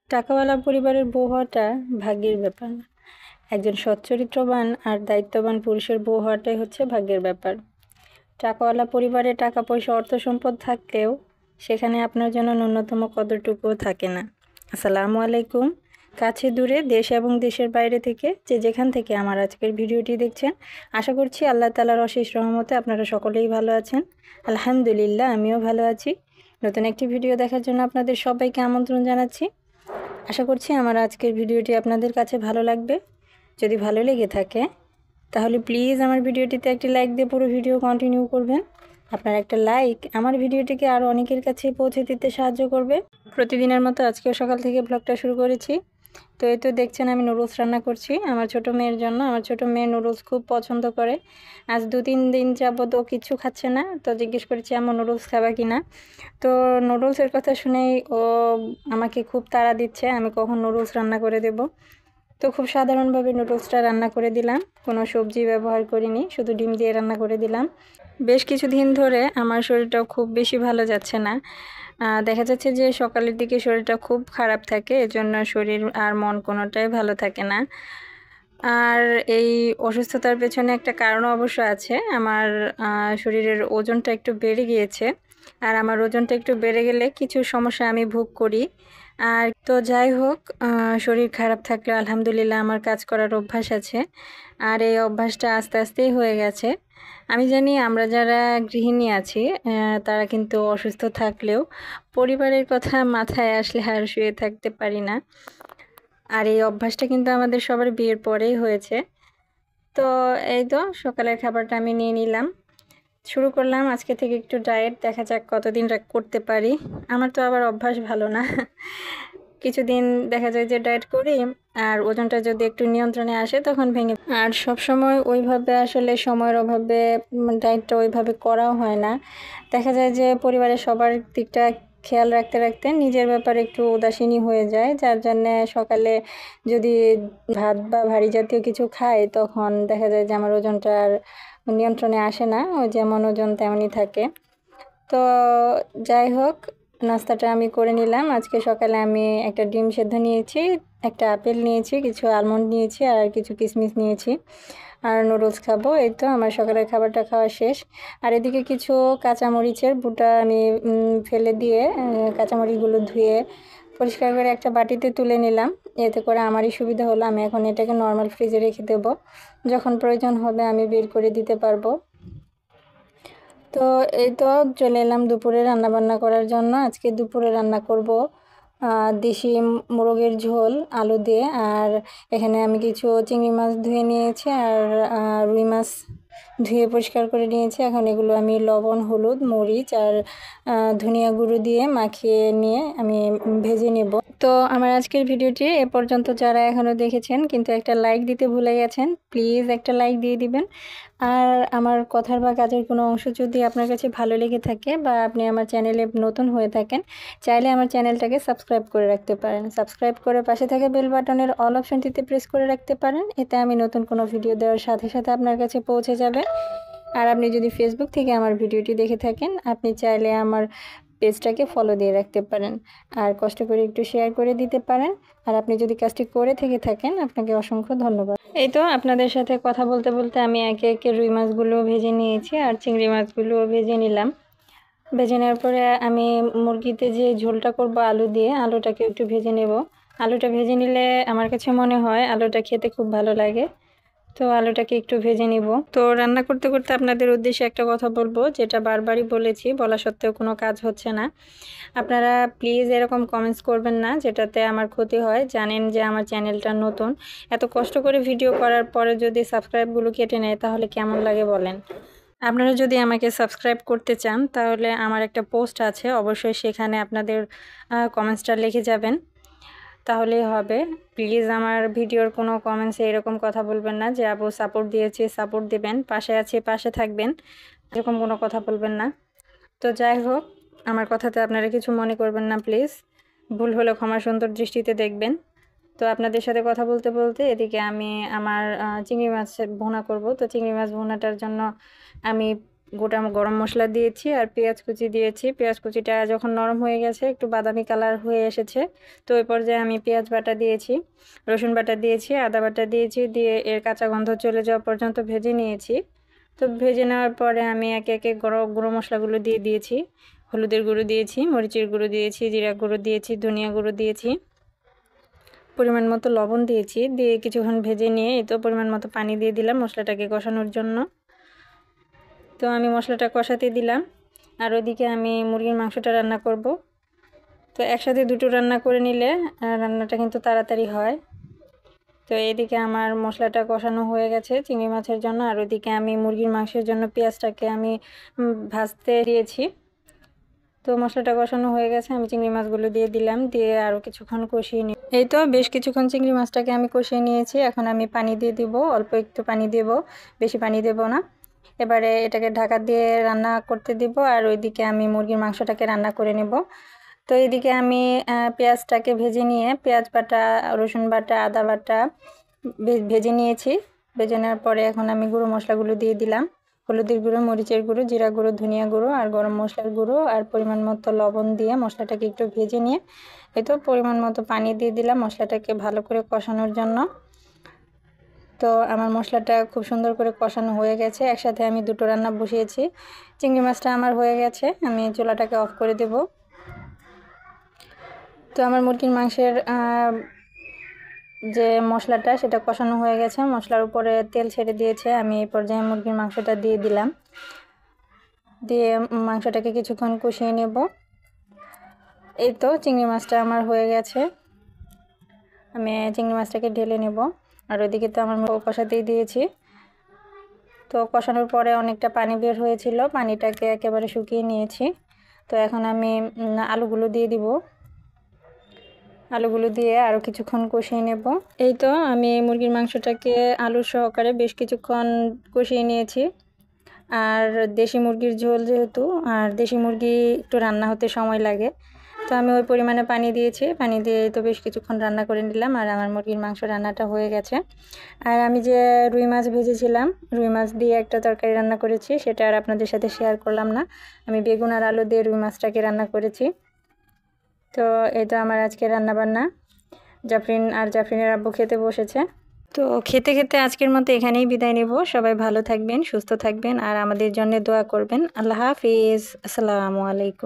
টাকাওয়ালা পরিবারের বউ হওয়াটা ভাগ্যের ব্যাপার না। একজন সচ্চরিত্রবান আর দায়িত্ববান পুরুষের বউ হওয়াটাই হচ্ছে ভাগ্যের ব্যাপার। টাকাওয়ালা পরিবারে টাকা পয়সা অর্থ সম্পদ থাকলেও সেখানে আপনার জন্য ন্যূনতম কদরটুকুও থাকে না। আসসালামু আলাইকুম। কাছে দূরে দেশ এবং দেশের বাইরে থেকে যে যেখান থেকে আমার আজকের ভিডিওটি দেখছেন, আশা করছি আল্লাহ তাআলার অশেষ রহমতে আপনারা সকলেই ভালো আছেন। আলহামদুলিল্লাহ, আমিও ভালো আছি। নতুন একটি ভিডিও দেখার জন্য আপনাদের সবাইকে আমন্ত্রণ জানাচ্ছি। আশা করছি আমার আজকের ভিডিওটি আপনাদের কাছে ভালো লাগবে। যদি ভালো লেগে থাকে তাহলে প্লিজ আমার ভিডিওটিতে একটি লাইক দিয়ে পুরো ভিডিও কন্টিনিউ করবেন। আপনার একটা লাইক আমার ভিডিওটিকে আরও অনেকের কাছে পৌঁছে দিতে সাহায্য করবে। প্রতিদিনের মতো আজকেও সকাল থেকে ব্লগটা শুরু করেছি। তো এই তো দেখছেন আমি নুডলস রান্না করছি আমার ছোট মেয়ের জন্য। আমার ছোট মেয়ে নুডলস খুব পছন্দ করে। আজ 2-3 দিন যাবত ও কিচ্ছু খাচ্ছে না, তো জিজ্ঞেস করেছি আম্মু নুডলস খাবা কি না। তো নুডলসের কথা শুনেই ও আমাকে খুব তাড়া দিচ্ছে আমি কখন নুডলস রান্না করে দেব। তো খুব সাধারণভাবে নুডলসটা রান্না করে দিলাম, কোনো সবজি ব্যবহার করিনি, শুধু ডিম দিয়ে রান্না করে দিলাম। বেশ কিছুদিন ধরে আমার শরীরটাও খুব বেশি ভালো যাচ্ছে না। দেখা যাচ্ছে যে সকালের দিকে শরীরটা খুব খারাপ থাকে, এজন্য শরীর আর মন কোনোটাই ভালো থাকে না। আর এই অসুস্থতার পেছনে একটা কারণ অবশ্য আছে। আমার শরীরের ওজনটা একটু বেড়ে গিয়েছে, আর আমার ওজনটা একটু বেড়ে গেলে কিছু সমস্যা আমি ভোগ করি। আর তো যাই হোক, শরীর খারাপ থাকলে আলহামদুলিল্লাহ আমার কাজ করার অভ্যাস আছে, আর এই অভ্যাসটা আস্তে আস্তেই হয়ে গেছে। আমি জানি আমরা যারা গৃহিণী আছি তারা কিন্তু অসুস্থ থাকলেও পরিবারের কথা মাথায় আসলে আর শুয়ে থাকতে পারি না। আর এই অভ্যাসটা কিন্তু আমাদের সবার বিয়ের পরেই হয়েছে। তো এই তো সকালের খাবারটা আমি নিয়ে নিলাম, শুরু করলাম আজকে থেকে একটু ডায়েট। দেখা যাক কতদিন করতে পারি। আমার তো আবার অভ্যাস ভালো না কিছুদিন দেখা যায় যে ডায়েট করি, আর ওজনটা যদি একটু নিয়ন্ত্রণে আসে তখন ভেঙে। আর সব সময় ওইভাবে আসলে সময়ের অভাবে ডায়েটটা ওইভাবে করাও হয় না। দেখা যায় যে পরিবারের সবার দিকটা খেয়াল রাখতে রাখতে নিজের ব্যাপারে একটু উদাসীনই হয়ে যায়, যার জন্যে সকালে যদি ভাত বা ভারী জাতীয় কিছু খাই তখন দেখা যায় যে আমার ওজনটা আর নিয়ন্ত্রণে আসে না, ওই যেমন ওজন তেমনই থাকে। তো যাই হোক, নাস্তাটা আমি করে নিলাম। আজকে সকালে আমি একটা ডিম সেদ্ধ নিয়েছি, একটা আপেল নিয়েছি, কিছু আলমন্ড নিয়েছি, আর কিছু কিশমিশ নিয়েছি, আর নুডলস খাবো। এই তো আমার সকালের খাবারটা খাওয়া শেষ। আর এদিকে কিছু কাঁচামরিচের বুটা আমি ফেলে দিয়ে কাঁচামরিচগুলো ধুয়ে পরিষ্কার করে একটা বাটিতে তুলে নিলাম। এতে করে আমারই সুবিধা হলো, আমি এখন এটাকে নর্মাল ফ্রিজে রেখে দেবো, যখন প্রয়োজন হবে আমি বের করে দিতে পারবো। তো এই তো চলে এলাম দুপুরে রান্না বান্না করার জন্য। আজকে দুপুরে রান্না করব দেশি মোরগের ঝোল আলু দিয়ে, আর এখানে আমি কিছু চিংড়ি মাছ ধুয়ে নিয়েছি, আর রুই মাছ ধুয়ে পরিষ্কার করে নিয়েছি। এখন এগুলো আমি লবণ, হলুদ, মরিচ আর ধনিয়া গুঁড়ো দিয়ে মাখিয়ে নিয়ে আমি ভেজে নেব। তো আমার আজকের ভিডিওটি এ পর্যন্ত যারা এখনও দেখেছেন কিন্তু একটা লাইক দিতে ভুলে গেছেন, প্লিজ একটা লাইক দিয়ে দিবেন। আর আমার কথার বা কাজের কোনো অংশ যদি আপনার কাছে ভালো লেগে থাকে বা আপনি আমার চ্যানেলে নতুন হয়ে থাকেন, চাইলে আমার চ্যানেলটাকে সাবস্ক্রাইব করে রাখতে পারেন। সাবস্ক্রাইব করে পাশে থাকা বেল বাটনের অল অপশনটিতে প্রেস করে রাখতে পারেন, এতে আমি নতুন কোনো ভিডিও দেওয়ার সাথে সাথে আপনার কাছে পৌঁছে যাবে। আর আপনি যদি ফেসবুক থেকে আমার ভিডিওটি দেখে থাকেন, আপনি চাইলে আমার পেজটাকে ফলো দিয়ে রাখতে পারেন, আর কষ্ট করে একটু শেয়ার করে দিতে পারেন। আর আপনি যদি কাজটি করে থেকে থাকেন আপনাকে অসংখ্য ধন্যবাদ। এই তো আপনাদের সাথে কথা বলতে বলতে আমি একে একে রুই মাছগুলো ভেজে নিয়েছি, আর চিংড়ি মাছগুলো ভেজে নিলাম। ভেজে নেওয়ার পরে আমি মুরগিতে যে ঝোলটা করব আলু দিয়ে, আলুটাকে একটু ভেজে নেব। আলুটা ভেজে নিলে আমার কাছে মনে হয় আলুটা খেতে খুব ভালো লাগে। তো আলুটাকে একটু ভেজে নিব। তো রান্না করতে করতে আপনাদের উদ্দেশ্যে একটা কথা বলবো, যেটা বারবারই বলেছি, বলা সত্ত্বেও কোনো কাজ হচ্ছে না। আপনারা প্লিজ এরকম কমেন্টস করবেন না যেটাতে আমার ক্ষতি হয়। জানেন যে আমার চ্যানেলটা নতুন, এত কষ্ট করে ভিডিও করার পরে যদি সাবস্ক্রাইবগুলো কেটে নেয় তাহলে কেমন লাগে বলেন। আপনারা যদি আমাকে সাবস্ক্রাইব করতে চান তাহলে আমার একটা পোস্ট আছে, অবশ্যই সেখানে আপনাদের কমেন্টসটা লিখে যাবেন, তাহলেই হবে। প্লিজ আমার ভিডিওর কোনো কমেন্টসে এরকম কথা বলবেন না যে আপু সাপোর্ট দিয়েছে, সাপোর্ট দিবেন, পাশে আছে পাশে থাকবেন, এরকম কোনো কথা বলবেন না। তো যাই হোক, আমার কথাতে আপনারা কিছু মনে করবেন না প্লিজ, ভুল হলে ক্ষমা সুন্দর দৃষ্টিতে দেখবেন। তো আপনাদের সাথে কথা বলতে বলতে এদিকে আমি আমার চিংড়ি মাছ ভুনা করব। তো চিংড়ি মাছ ভুনাটার জন্য আমি গোটা গরম মশলা দিয়েছি আর পেঁয়াজ কুচি দিয়েছি। পেঁয়াজ কুচিটা যখন নরম হয়ে গেছে, একটু বাদামি কালার হয়ে এসেছে, তো ওই পর্যায়ে আমি পেঁয়াজ বাটা দিয়েছি, রসুন বাটা দিয়েছি, আদা বাটা দিয়েছি, দিয়ে এর কাঁচা গন্ধ চলে যাওয়া পর্যন্ত ভেজে নিয়েছি। তো ভেজে নেওয়ার পরে আমি একে একে গুঁড়ো মশলাগুলো দিয়ে দিয়েছি। হলুদের গুঁড়ো দিয়েছি, মরিচের গুঁড়ো দিয়েছি, জিরা গুঁড়ো দিয়েছি, ধনিয়া গুঁড়ো দিয়েছি, পরিমাণ মতো লবণ দিয়েছি। দিয়ে কিছুক্ষণ ভেজে নিয়ে এই তো পরিমাণ মতো পানি দিয়ে দিলাম মশলাটাকে কষানোর জন্য। তো আমি মশলাটা কষাতে দিলাম, আর ওইদিকে আমি মুরগির মাংসটা রান্না করব। তো একসাথে দুটো রান্না করে নিলে রান্নাটা কিন্তু তাড়াতাড়ি হয়। তো এদিকে আমার মশলাটা কষানো হয়ে গেছে চিংড়ি মাছের জন্য, আর ওইদিকে আমি মুরগির মাংসের জন্য পেঁয়াজটাকে আমি ভাজতে দিয়েছি। তো মশলাটা কষানো হয়ে গেছে, আমি চিংড়ি মাছগুলো দিয়ে দিলাম, দিয়ে আরও কিছুক্ষণ কষিয়ে নিই। এই তো বেশ কিছুক্ষণ চিংড়ি মাছটাকে আমি কষিয়ে নিয়েছি। এখন আমি পানি দিয়ে দিব, অল্প একটু পানি দেব, বেশি পানি দেব না। এবারে এটাকে ঢাকা দিয়ে রান্না করতে দিব, আর ওইদিকে আমি মুরগির মাংসটাকে রান্না করে নেব। তো এইদিকে আমি পেঁয়াজটাকে ভেজে নিয়ে পেঁয়াজ বাটা, রসুন বাটা, আদা বাটা ভেজে নিয়েছি। ভেজে নেওয়ার পরে এখন আমি গুঁড়ো মশলাগুলো দিয়ে দিলাম, হলুদের গুঁড়ো, মরিচের গুঁড়ো, জিরা গুঁড়ো, ধনিয়া গুঁড়ো আর গরম মশলার গুঁড়ো, আর পরিমাণ মতো লবণ দিয়ে মশলাটাকে একটু ভেজে নিয়ে এই তো পরিমাণ মতো পানি দিয়ে দিলাম মশলাটাকে ভালো করে কষানোর জন্য। তো আমার মশলাটা খুব সুন্দর করে কষানো হয়ে গেছে। একসাথে আমি দুটো রান্না বসিয়েছি। চিংড়ি মাছটা আমার হয়ে গেছে, আমি চুলাটাকে অফ করে দেব। তো আমার মুরগির মাংসের যে মশলাটা সেটা কষানো হয়ে গেছে, মশলার উপরে তেল ছেড়ে দিয়েছে। আমি এই পর্যায়ে মুরগির মাংসটা দিয়ে দিলাম, দিয়ে মাংসটাকে কিছুক্ষণ কষিয়ে নেব। এই তো চিংড়ি মাছটা আমার হয়ে গেছে, আমি চিংড়ি মাছটাকে ঢেলে নেব। আর ওইদিকে তো আমার কষাতেই দিয়েছি। তো কষানোর পরে অনেকটা পানি বের হয়েছিল, পানিটাকে একেবারে শুকিয়ে নিয়েছি। তো এখন আমি আলুগুলো দিয়ে দিব, আলুগুলো দিয়ে আরও কিছুক্ষণ কষিয়ে নেব। এই তো আমি মুরগির মাংসটাকে আলু সহকারে বেশ কিছুক্ষণ কষিয়ে নিয়েছি। আর দেশি মুরগির ঝোল যেহেতু, আর দেশি মুরগি একটু রান্না হতে সময় লাগে, তো আমি ওই পরিমাণে পানি দিয়েছি। পানি দিয়ে তো বেশ কিছুক্ষণ রান্না করে নিলাম, আর আমার মুরগির মাংস রান্নাটা হয়ে গেছে। আর আমি যে রুই মাছ ভেজেছিলাম, রুই মাছ দিয়ে একটা তরকারি রান্না করেছি, সেটা আর আপনাদের সাথে শেয়ার করলাম না। আমি বেগুন আর আলু দিয়ে রুই মাছটাকে রান্না করেছি। তো এই তো আমার আজকে রান্নাবান্না। জাফরিন আর জাফরিনের আব্বু খেতে বসেছে। তো খেতে খেতে আজকের মতো এখানেই বিদায় নেব। সবাই ভালো থাকবেন, সুস্থ থাকবেন, আর আমাদের জন্য দোয়া করবেন। আল্লাহ হাফিজ, আসসালামু আলাইকুম।